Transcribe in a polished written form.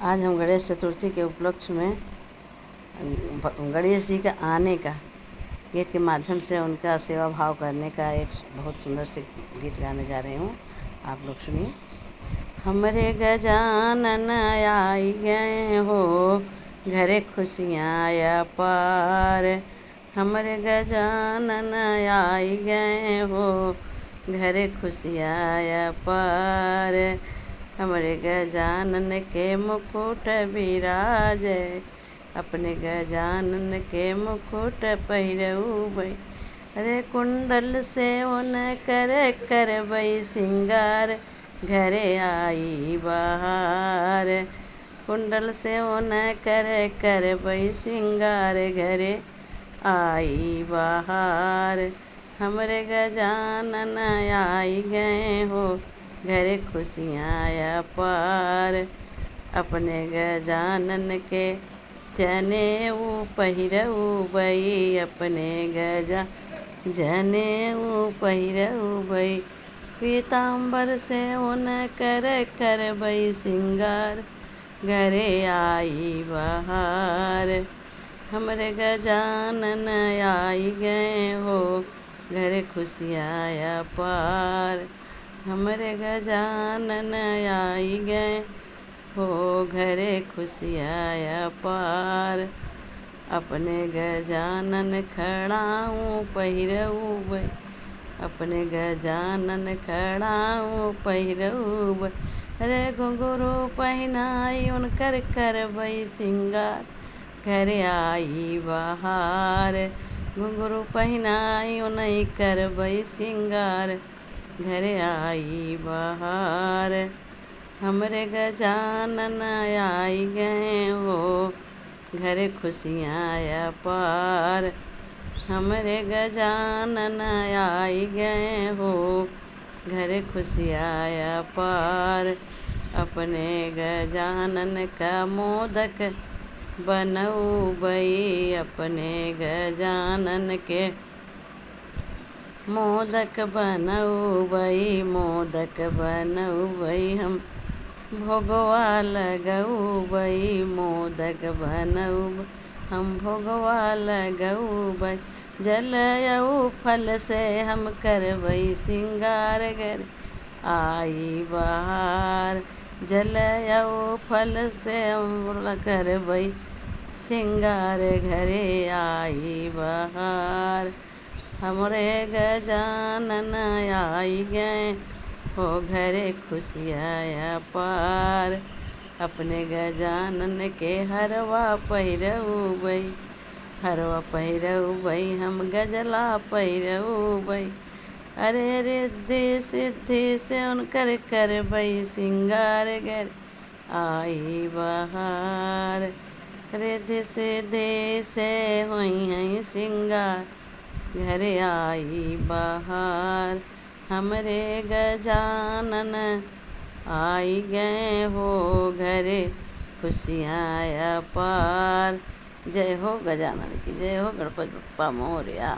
आज हम गणेश चतुर्थी के उपलक्ष्य में गणेश जी के आने का गीत के माध्यम से उनका सेवा भाव करने का एक बहुत सुंदर से गीत गाने जा रही हूँ। आप लोग सुनिए। हमरे गजानन आई गए हो, घरे खुशियाँ अपार। हमरे गजानन आई गए हो, घरे खुशियाँ अपार। हमरे गजानन के मुकुट बिराजे, अपने गजानन के मुकुट पहिरऊ। अरे कुंडल से उन करबई सिंगार, घरे आई बहार। कुंडल से उन करबई सिंगार, घरे आई बहार। हमरे गजानन आई गए हो, घरे खुशियाँ अपार। अपने गजानन के जनेऊ पहिरऊ बई, अपने जनेऊ पहिरऊ बई। पीताम्बर से उन करबई सिंगार, घरे आई बहार। हमरे गजानन आई गए हो, घरे खुशियाँ अपार। हमरे गजानन आई गए हो, घरे खुशियाँ अपार। अपने गजानन खड़ाऊँ पहिरऊ बई, अपने गजानन खड़ाऊँ पहिरऊ बई। अरे घुंघरू पहिनाई उनकर करबई सिंगार, घरे आई बहार। घुंघरू पहिनाई उन्हीं करबई सिंगार, घरे आई बहार। हमरे गजानन आई गए हो, घरे खुशियाँ अपार। हमरे गजानन आई गए हो, घरे खुशियाँ अपार। अपने गजानन का मोदक बनऊ बई, अपने गजानन के मोदक बनऊ बई, मोदक बनऊ बई। हम भोगवा लगऊ बई, मोदक बनऊ हम भोगवा लगऊ बई। जलयऊ फल से हम करबई सिंगार, घरे आई बहार। जलयऊ फल से हम करबई सिंगार, घरे आई बहार। हमरे गजानन आई गए हो, घरे खुशियाँ अपार। अपने गजानन के हरवा पहिरऊ बई, हरवा पहिरऊ बई। हम गजला पहिरऊ बई। अरे रिद्धि सिद्धि से उनकर करबई सिंगार, घरे आई बहार। रिद्धि सिद्धि से हुई हैं सिंगार, घरे आई बहार। हमरे गजानन आई गए हो, घरे खुशियाँ अपार। जय हो गजानन की, जय हो गणपति बप्पा मोरया।